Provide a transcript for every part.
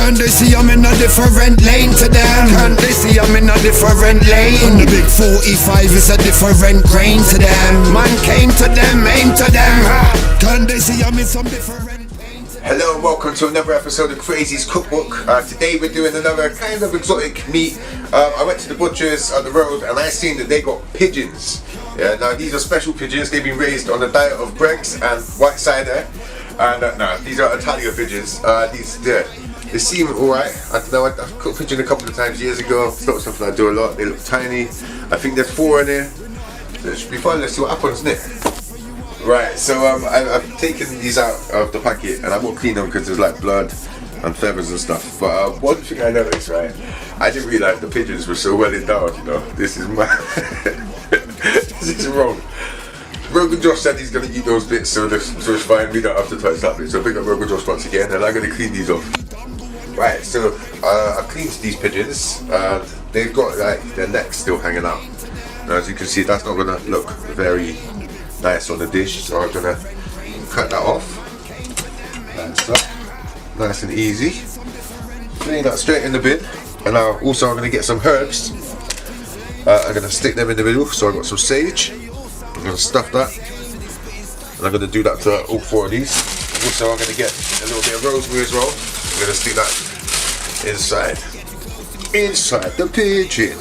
Can't they see I'm in a different lane to them? Can't they see I'm in a different lane? And the big 45 is a different grain to them. Man came to them, aim to them. Can't they see I'm in some different. Hello and welcome to another episode of KRAZY's Cookbook. Today we're doing another kind of exotic meat. I went to the butchers on the road and I seen that they got pigeons. Yeah, now these are special pigeons. They've been raised on a diet of Greggs and white cider. And no, these are Italian pigeons. They seem alright. I don't know, I cooked pigeon a couple of times years ago. It's not something I do a lot. They look tiny. I think there's 4 in there. So it should be fun. Let's see what happens, isn't it? Right, so I've taken these out of the packet and I won't clean them because there's like blood and feathers and stuff. But one thing I noticed, right, I didn't realise the pigeons were so well endowed, you know. This is my this is wrong. Rogan Josh said he's going to eat those bits, so it's fine, we don't have to touch that bit. So big up Rogan Josh once again, and I'm going to clean these off. Right, so I cleaned these pigeons, and they've got like their necks still hanging out. Now as you can see, that's not going to look very nice on the dish, so I'm gonna cut that off. That's up, nice and easy. Clean that straight in the bin, and now also I'm gonna get some herbs. I'm gonna stick them in the middle. So I've got some sage. I'm gonna stuff that, and I'm gonna do that to all 4 of these. Also, I'm gonna get a little bit of rosemary as well. I'm gonna stick that inside the pigeon.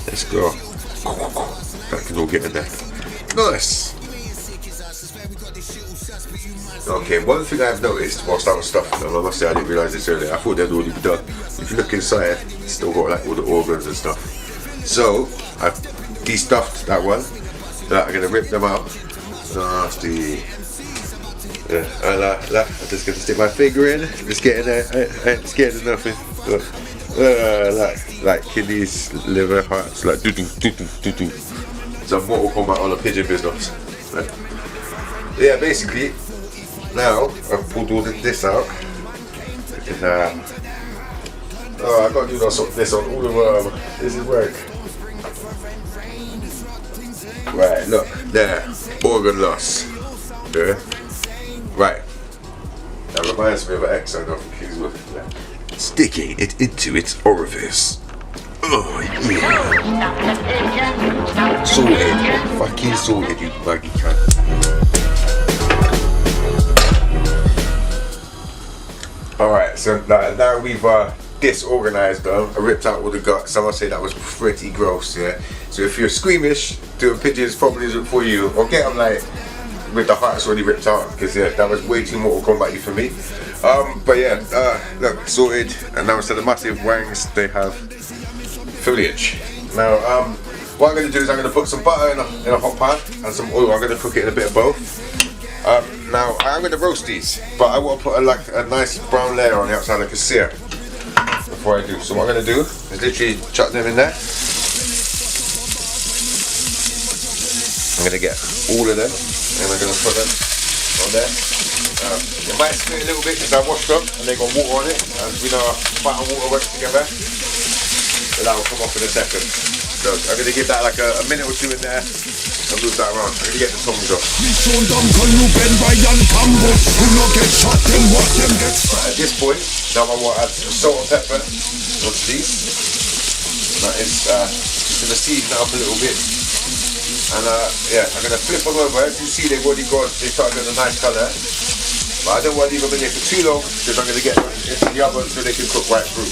Let's go. That can all get in there. Nice. Okay, one thing I've noticed whilst I was stuffing them, I must say I didn't realise this earlier, I thought they'd already be done. If you look inside, it's still got like all the organs and stuff. So, I've de-stuffed that one. Now I'm going to rip them out. Nasty. Yeah, I'm just going to stick my finger in, just get in there, I ain't scared of nothing. Like kidneys, liver, hearts, like do-do. Some Mortal Kombat on a pigeon business. Right. Yeah, basically, now I've pulled all this out. And, I gotta do this on all of them. This is work. Right, look, there, organ loss. Yeah. Right. That reminds me of an ex I got confused with. Sticking it into its orifice. Oh yeah. Sorted. Fucking sorted, you buggy cunt. Alright, so now we've disorganized them. I ripped out all the guts. Someone say that was pretty gross, yeah. So if you're squeamish, doing pigeons probably isn't for you. Or get them like with the hearts already ripped out, because yeah, that was way too Mortal Kombat-y for me. But yeah, look, sorted. And now instead of massive wangs, they have foliage. Now, what I'm going to do is I'm going to put some butter in a hot pan and some oil. I'm going to cook it in a bit of both. Now, I'm going to roast these, but I want to put a nice brown layer on the outside like a sear before I do. So what I'm going to do is literally chuck them in there. I'm going to get all of them and I'm going to put them on there. It might split a little bit because I washed them and they got water on it. And we know fat and water works together. So that will come off in a second. So I'm going to give that like a minute or 2 in there and move that around. I'm going to get the tongs off. At this point, now I want to add some salt and pepper onto these. That is just going to season it up a little bit. And yeah, I'm going to flip them over. As you see, they've already got, they started getting a nice colour. But I don't want to leave them in there for too long because I'm going to get them into the oven so they can cook right through.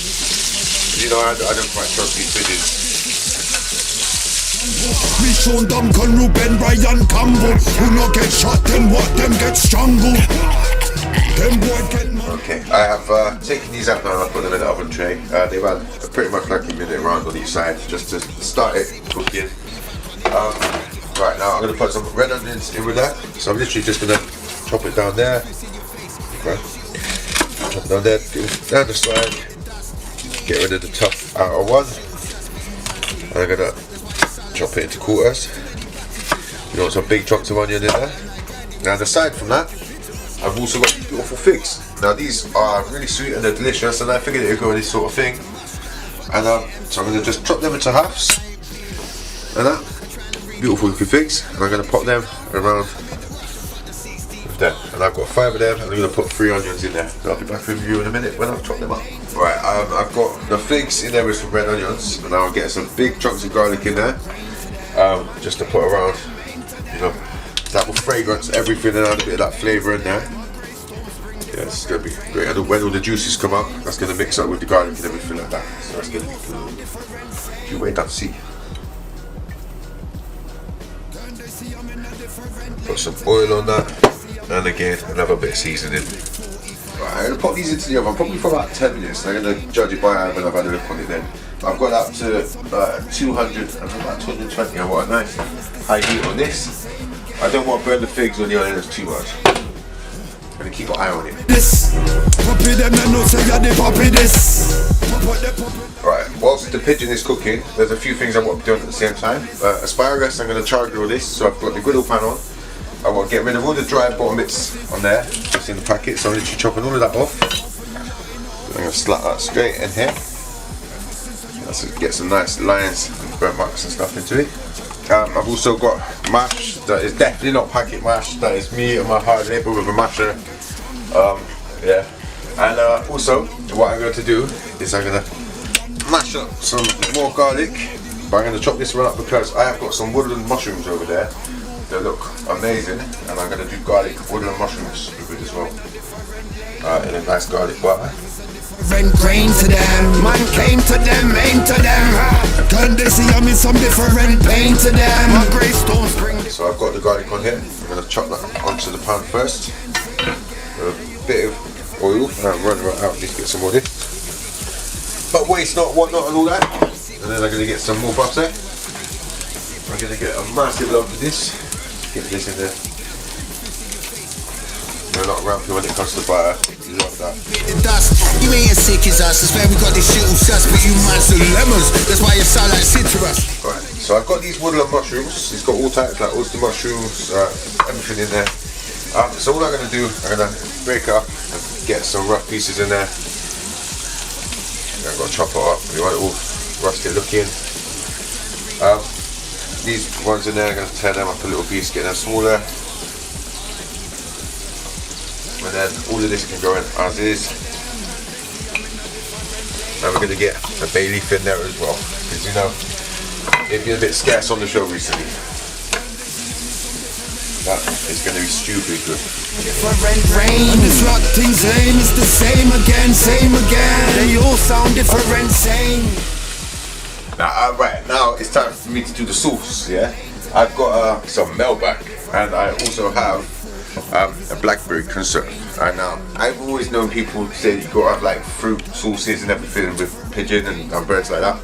You know, I don't quite trust these pigeons. Okay, I have taken these out now and I put them in the oven tray. They've had pretty much like a minute around on each side just to start it cooking. Right, now I'm going to put some red onions in with that. So I'm literally just going to chop it down there. Okay. Chop it down there, down the side. Get rid of the tough outer one. And I'm going to chop it into quarters. You want some big chunks of onion in there. Now aside from that, I've also got beautiful figs. Now these are really sweet and they're delicious, and I figured it would go with this sort of thing. And so I'm going to just chop them into halves. And that, beautiful looking figs. And I'm going to pop them around there. And I've got 5 of them, and I'm going to put 3 onions in there. So I'll be back with you in a minute when I've chopped them up. Right, I've got the figs in there with some red onions, and I'll get some big chunks of garlic in there, just to put around, you know, that will fragrance everything and add a bit of that flavour in there. Yeah, it's going to be great. And when all the juices come up, that's going to mix up with the garlic and everything like that. So that's going to be good. You wait and see. Put some oil on that, and again another bit of seasoning. Right, I'm going to pop these into the oven probably for about 10 minutes. I'm going to judge it by when I've had a look on it then. I've got up to 200 and about 220. I want a nice high heat on this. I don't want to burn the figs or the onions too much. I'm going to keep an eye on it. Right, whilst the pigeon is cooking, there's a few things I want to do at the same time. Asparagus, I'm going to char grill this, so I've got the griddle pan on. I want to get rid of all the dry bottom bits on there, just in the packet, so I'm literally chopping all of that off. I'm going to slap that straight in here. That's to get some nice lines and burnt marks and stuff into it. I've also got mash, that is definitely not packet mash, that is me and my hard labour with a masher. Yeah. And also, what I'm going to do is I'm going to mash up some more garlic, but I'm going to chop this one up because I have got some woodland mushrooms over there. They look amazing, and I'm going to do garlic woodland mushrooms with it as well, in a nice garlic butter. Grain to them, man came to them, aim to them. Can they see I'm in some different pain to them? My grey stones bring. So I've got the garlic on here. I'm going to chop that onto the pan first. A bit of oil, and I'll run right out and just get some more of this. But waste not, whatnot, and all that. And then I'm going to get some more butter. I'm going to get a massive lump of this. Get this in there. We're not rampy when it comes to butter. You love that. You ain't as sick as us. That's why we got this shit all sus, but you man's the lemons. That's why you sound like citrus. Right, so I've got these woodland mushrooms. It's got all types like oyster mushrooms, everything in there. So all I'm going to do, I'm going to break it up and get some rough pieces in there. I've got to chop it up. You want it all rusty looking. These ones in there, I'm going to tear them up a little piece, get them smaller. And then all of this can go in as is. Now we're going to get a bay leaf in there as well, because you know, it's been a bit scarce on the show recently. That is going to be stupid good. Different rain, this rock thing's aim is the same again, same again. They all sound different, same. Now, right, now it's time for me to do the sauce, yeah? I've got some MALBEC, and I also have a blackberry conserve. And now, I've always known people say you got to have like fruit sauces and everything with pigeon and birds like that.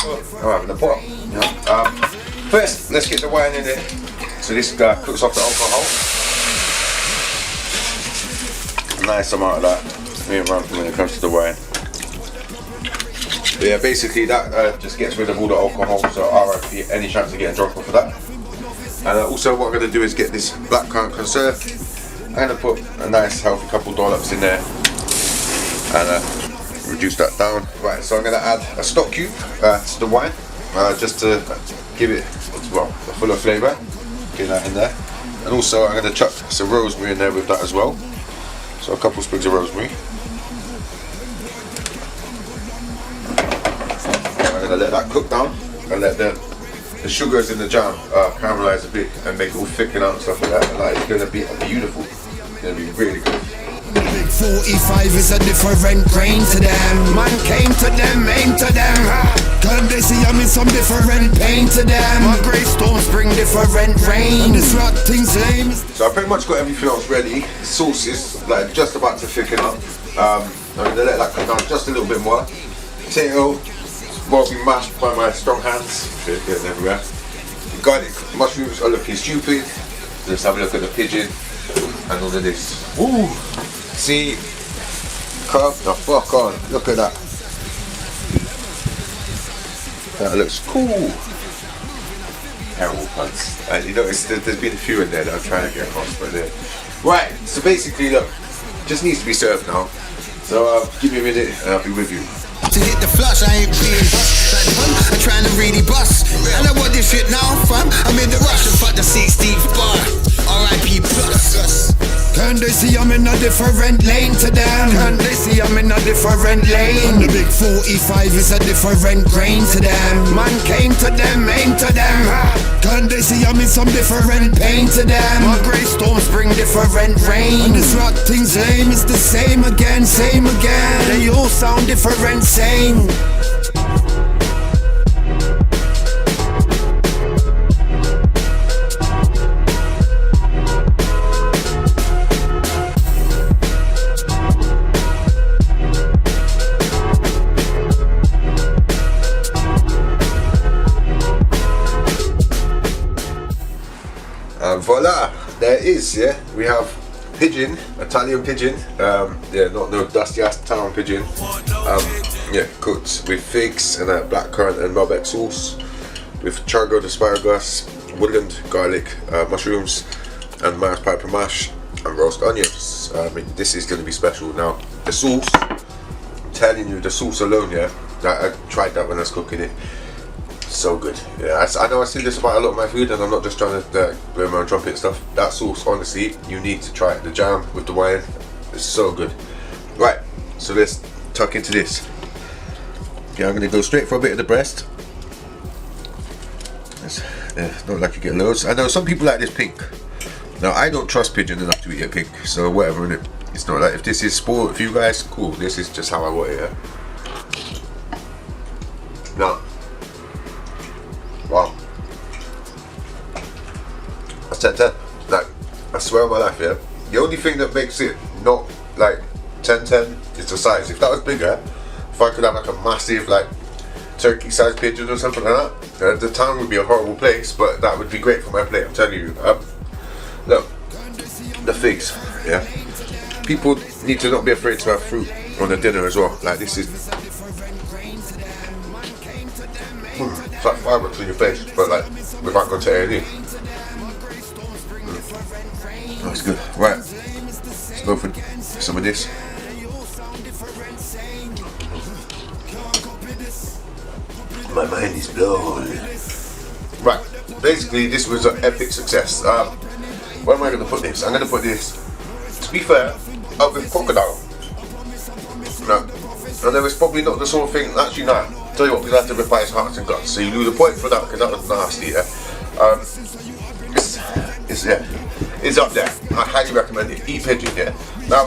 So, I'm having a pot. Yeah. First, let's get the wine in there. So this guy cooks off the alcohol. A nice amount of that. Me and Rampy when it comes to the wine. But yeah, basically that just gets rid of all the alcohol, so RIP any chance of getting drunk off of that. And also what I'm going to do is get this blackcurrant conserve. I'm going to put a nice healthy couple dollops in there and reduce that down. Right, so I'm going to add a stock cube to the wine, just to give it, well, a fuller flavour. Get that in there. And also I'm going to chuck some rosemary in there with that as well. So a couple sprigs of rosemary. I'm going to let that cook down and let the sugars in the jam caramelise a bit and make it all thicken out and stuff like that. And that is going to be beautiful. It's going to be really good. The big 45 is a different grain to them. Man came to them, aim to them. Can they see I'm in some different pain to them? My grey stones bring different rain. This rock thing's lame. So I pretty much got everything else ready. The sauce is like just about to thicken up. I'm going to let that cook down just a little bit more. Potato, will be mashed by my strong hands. Getting everywhere. The garlic mushrooms are looking stupid. Let's have a look at the pigeon and all of this. Woo! See, curve the fuck on. Look at that. That looks cool. Terrible puns. You notice there's been a few in there that I'm trying to get across, but right. So basically, look, just needs to be served now. So give me a minute and I'll be with you. To hit the flush, I ain't being like I'm trying to really bust. And I want this shit now, fam. I'm in the rush and fuck the 16th bar. R.I.P. plus. Can they see I'm in a different lane to them? Can they see I'm in a different lane? And the big 45 is a different grain to them. Man came to them, aim to them. Can they see I'm in some different pain to them? My grey storms bring different rain. And this rock thing's lame is the same again, same again. They all sound different, same. And voila, there it is, yeah. We have Pigeon, Italian Pigeon, yeah, not no dusty ass town pigeon. Yeah, cooked with figs and blackcurrant and MALBEC sauce, with chargrilled asparagus, woodland garlic, mushrooms, and Mars pepper mash and roast onions. I mean, this is going to be special. Now, the sauce, I'm telling you, the sauce alone, yeah, I tried that when I was cooking it. So good. Yeah, I know I see this about a lot of my food, and I'm not just trying to blow my own trumpet and stuff. That sauce, honestly, you need to try it. The jam with the wine, it's so good. Right, so let's tuck into this. Yeah, I'm going to go straight for a bit of the breast. Not like you get loads. I know some people like this pink. Now, I don't trust pigeon enough to eat it pink, so whatever, innit? It's not like, if this is sport for you guys, cool. This is just how I want it, yeah? Now, wow. That's 10-10. Like, I swear on my life, yeah. The only thing that makes it not like 10-10 is the size. If that was bigger, if I could have like a massive like turkey-sized pigeon or something like that, the town would be a horrible place, but that would be great for my plate, I'm telling you. Look, the figs, yeah. People need to not be afraid to have fruit on their dinner as well. Like this is. It's like fireworks in your face, but like without going to A&E. That's good. Right, let's go for some of this. My mind is blown. Right, basically this was an epic success. Where am I going to put this? I'm going to put this, to be fair, up with crocodile. No, and there was probably not the sort of thing, actually no. Tell you what, we'll have to rip out his hearts and guts. So you lose a point for that because that was nasty, yeah. It's up there. I highly recommend it. Eat pigeon, yeah. Now,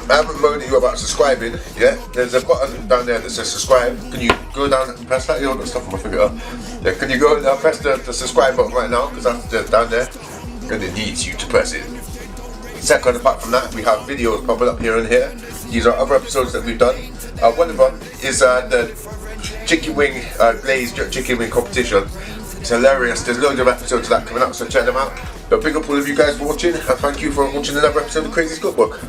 I haven't moaned at you about subscribing, yeah. There's a button down there that says subscribe. Can you go down and press that? You know, got stuff on my finger. Yeah, can you go and press the subscribe button right now? Because that's down there, and it needs you to press it. Second, apart from that, we have videos popping up here and here. These are other episodes that we've done. One of them is the chicken wing glazed chicken wing competition. It's hilarious. There's loads of episodes of that coming up, so check them out. But big up all of you guys for watching, and thank you for watching another episode of Krazy's Cookbook.